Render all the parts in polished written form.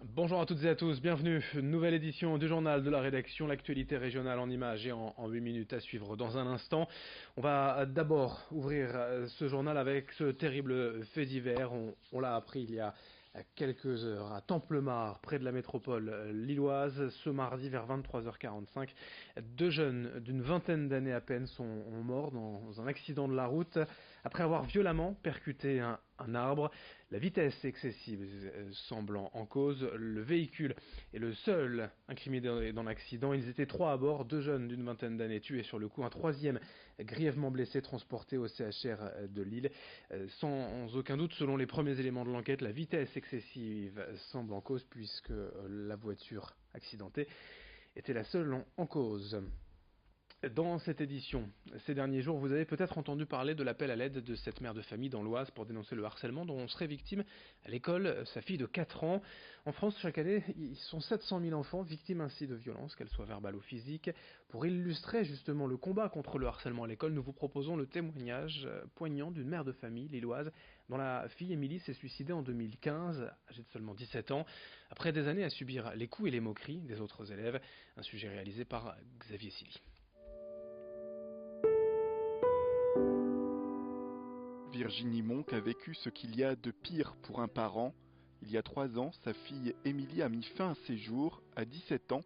Bonjour à toutes et à tous, bienvenue. Nouvelle édition du journal de la rédaction, l'actualité régionale en images et en 8 minutes à suivre dans un instant. On va d'abord ouvrir ce journal avec ce terrible fait divers. On l'a appris il y a quelques heures à Templemars, près de la métropole lilloise. Ce mardi vers 23h45, deux jeunes d'une vingtaine d'années à peine sont morts dans un accident de la route après avoir violemment percuté un arbre. La vitesse excessive semblant en cause, le véhicule est le seul incriminé dans l'accident. Ils étaient trois à bord, deux jeunes d'une vingtaine d'années tués sur le coup, un troisième grièvement blessé transporté au CHR de Lille. Sans aucun doute, selon les premiers éléments de l'enquête, la vitesse excessive semble en cause puisque la voiture accidentée était la seule en cause. Dans cette édition, ces derniers jours, vous avez peut-être entendu parler de l'appel à l'aide de cette mère de famille dans l'Oise pour dénoncer le harcèlement dont serait victime à l'école sa fille de 4 ans. En France, chaque année, ils sont 700 000 enfants victimes ainsi de violences, qu'elles soient verbales ou physiques. Pour illustrer justement le combat contre le harcèlement à l'école, nous vous proposons le témoignage poignant d'une mère de famille lilloise dont la fille Émilie s'est suicidée en 2015, âgée de seulement 17 ans, après des années à subir les coups et les moqueries des autres élèves. Un sujet réalisé par Xavier Silly. Virginie Monck a vécu ce qu'il y a de pire pour un parent. Il y a 3 ans, sa fille Émilie a mis fin à ses jours, à 17 ans,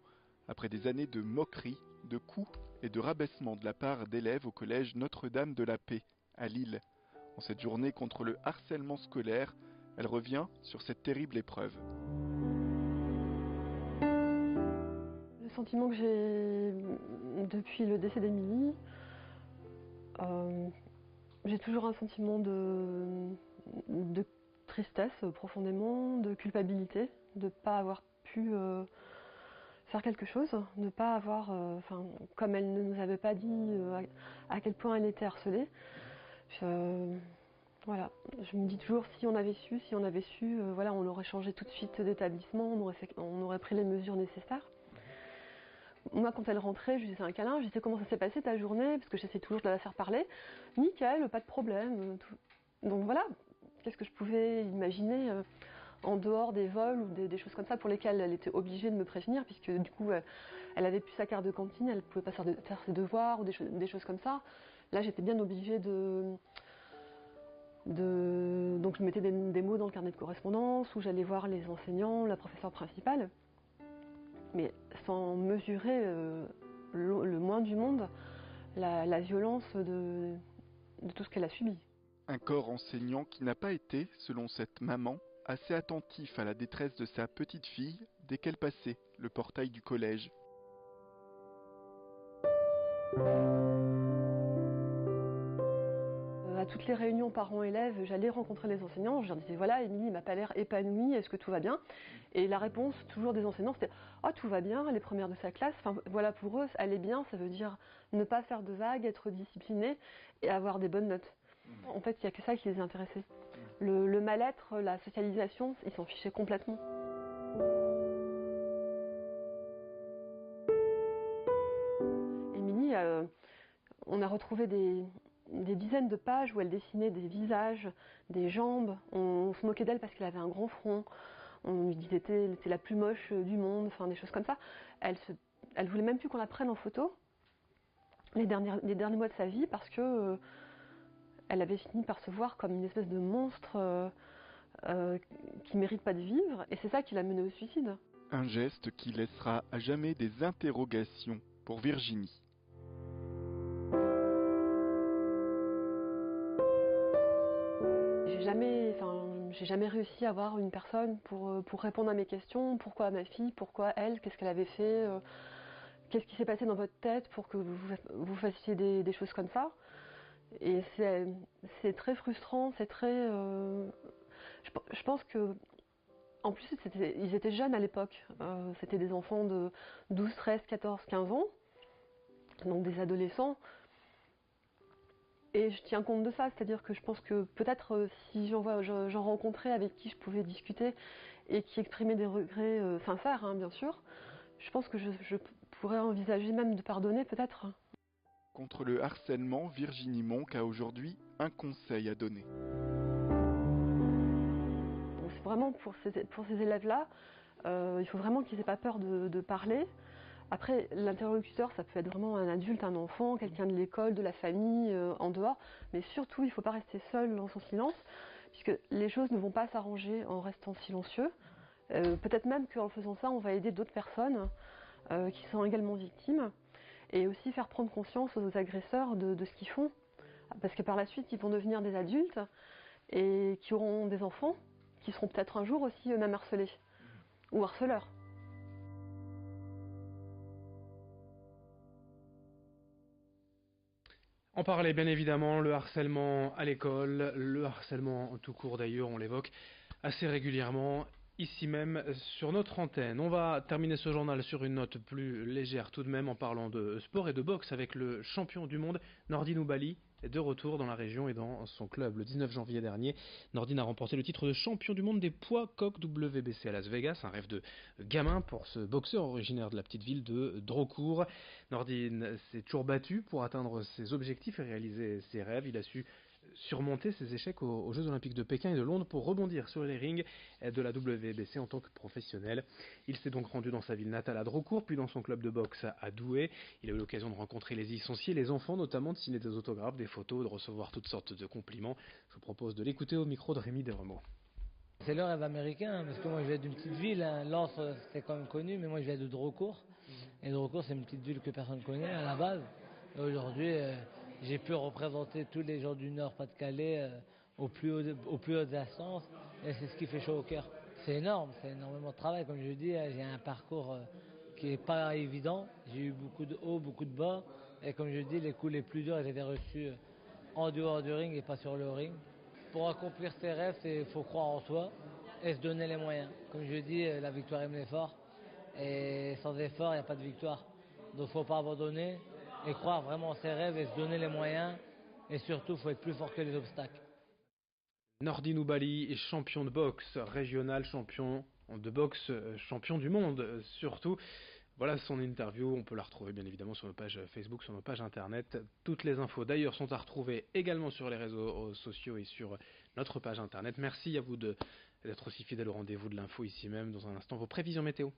après des années de moqueries, de coups et de rabaissement de la part d'élèves au collège Notre-Dame de la Paix, à Lille. En cette journée contre le harcèlement scolaire, elle revient sur cette terrible épreuve. Le sentiment que j'ai depuis le décès d'Émilie, j'ai toujours un sentiment de tristesse profondément, de culpabilité, de ne pas avoir pu faire quelque chose, de ne pas avoir, comme elle ne nous avait pas dit à quel point elle était harcelée. Voilà, je me dis toujours si on avait su, voilà, on aurait changé tout de suite d'établissement, on aurait pris les mesures nécessaires. Moi, quand elle rentrait, je lui faisais un câlin, je lui disais comment ça s'est passé ta journée, parce que j'essaie toujours de la faire parler. Nickel, pas de problème. Tout. Donc voilà, qu'est-ce que je pouvais imaginer en dehors des vols ou des choses comme ça pour lesquelles elle était obligée de me prévenir, puisque du coup, elle avait plus sa carte de cantine, elle pouvait pas faire ses devoirs ou des choses comme ça. Là, j'étais bien obligée donc je mettais des mots dans le carnet de correspondance, où j'allais voir les enseignants, la professeure principale. Mais sans mesurer le moins du monde la violence de tout ce qu'elle a subi. Un corps enseignant qui n'a pas été, selon cette maman, assez attentif à la détresse de sa petite fille dès qu'elle passait le portail du collège. À toutes les réunions parents-élèves, j'allais rencontrer les enseignants, je leur disais voilà, Émilie m'a pas l'air épanouie, est-ce que tout va bien? Et la réponse toujours des enseignants c'était oh tout va bien, elle est première de sa classe, enfin voilà pour eux, aller bien, ça veut dire ne pas faire de vagues, être discipliné et avoir des bonnes notes. En fait, il n'y a que ça qui les intéressait. Le mal-être, la socialisation, ils s'en fichaient complètement. Émilie, on a retrouvé des dizaines de pages où elle dessinait des visages, des jambes. On se moquait d'elle parce qu'elle avait un grand front. On lui disait qu'elle était la plus moche du monde, enfin des choses comme ça. Elle voulait même plus qu'on la prenne en photo les derniers mois de sa vie parce que elle avait fini par se voir comme une espèce de monstre qui mérite pas de vivre. Et c'est ça qui l'a menée au suicide. Un geste qui laissera à jamais des interrogations pour Virginie. J'ai jamais réussi à avoir une personne pour répondre à mes questions. Pourquoi ma fille? Pourquoi elle? Qu'est-ce qu'elle avait fait? Qu'est-ce qui s'est passé dans votre tête pour que vous fassiez des choses comme ça? Et c'est très frustrant, c'est très... je pense que... En plus, ils étaient jeunes à l'époque. C'était des enfants de 12, 13, 14, 15 ans. Donc des adolescents. Et je tiens compte de ça, c'est-à-dire que je pense que peut-être si j'en rencontrais avec qui je pouvais discuter et qui exprimait des regrets sincères, hein, bien sûr, je pense que je pourrais envisager même de pardonner peut-être. Contre le harcèlement, Virginie Monck a aujourd'hui un conseil à donner. Donc c'est vraiment pour ces élèves-là, Il faut vraiment qu'ils n'aient pas peur de parler. Après, l'interlocuteur, ça peut être vraiment un adulte, un enfant, quelqu'un de l'école, de la famille, en dehors. Mais surtout, il ne faut pas rester seul dans son silence, puisque les choses ne vont pas s'arranger en restant silencieux. Peut-être même qu'en faisant ça, on va aider d'autres personnes qui sont également victimes. Et aussi faire prendre conscience aux agresseurs de ce qu'ils font. Parce que par la suite, ils vont devenir des adultes et qui auront des enfants, qui seront peut-être un jour aussi eux-mêmes harcelés ou harceleurs. On parlait bien évidemment le harcèlement à l'école, le harcèlement tout court d'ailleurs, on l'évoque assez régulièrement ici même sur notre antenne. On va terminer ce journal sur une note plus légère tout de même en parlant de sport et de boxe avec le champion du monde Nordine Oubaly est de retour dans la région et dans son club. Le 19 janvier dernier, Nordine a remporté le titre de champion du monde des poids coqs WBC à Las Vegas, un rêve de gamin pour ce boxeur originaire de la petite ville de Drocourt. Nordine s'est toujours battu pour atteindre ses objectifs et réaliser ses rêves. Il a su surmonter ses échecs aux Jeux Olympiques de Pékin et de Londres pour rebondir sur les rings de la WBC en tant que professionnel. Il s'est donc rendu dans sa ville natale à Drocourt, puis dans son club de boxe à Douai. Il a eu l'occasion de rencontrer les licenciés, les enfants notamment, de signer des autographes, des photos, de recevoir toutes sortes de compliments. Je vous propose de l'écouter au micro de Rémi Desremeaux. C'est le rêve américain, parce que moi je viens d'une petite ville, hein. Lens c'est quand même connu, mais moi je viens de Drocourt. Et Drocourt c'est une petite ville que personne ne connaît à la base. Et aujourd'hui j'ai pu représenter tous les gens du Nord, Pas-de-Calais, au plus hautes instances, et c'est ce qui fait chaud au cœur. C'est énorme, c'est énormément de travail, comme je dis, j'ai un parcours qui n'est pas évident. J'ai eu beaucoup de hauts, beaucoup de bas, et comme je dis, les coups les plus durs ils étaient reçus en dehors du ring et pas sur le ring. Pour accomplir ses rêves, il faut croire en soi et se donner les moyens. Comme je dis, la victoire aime l'effort. Et sans effort, il n'y a pas de victoire. Donc il ne faut pas abandonner et croire vraiment en ses rêves et se donner les moyens. Et surtout, il faut être plus fort que les obstacles. Nordine Oubaly est champion de boxe régional, champion de boxe, champion du monde surtout. Voilà son interview, on peut la retrouver bien évidemment sur nos pages Facebook, sur nos pages internet. Toutes les infos d'ailleurs sont à retrouver également sur les réseaux sociaux et sur notre page internet. Merci à vous d'être aussi fidèles au rendez-vous de l'info ici même. Dans un instant, vos prévisions météo.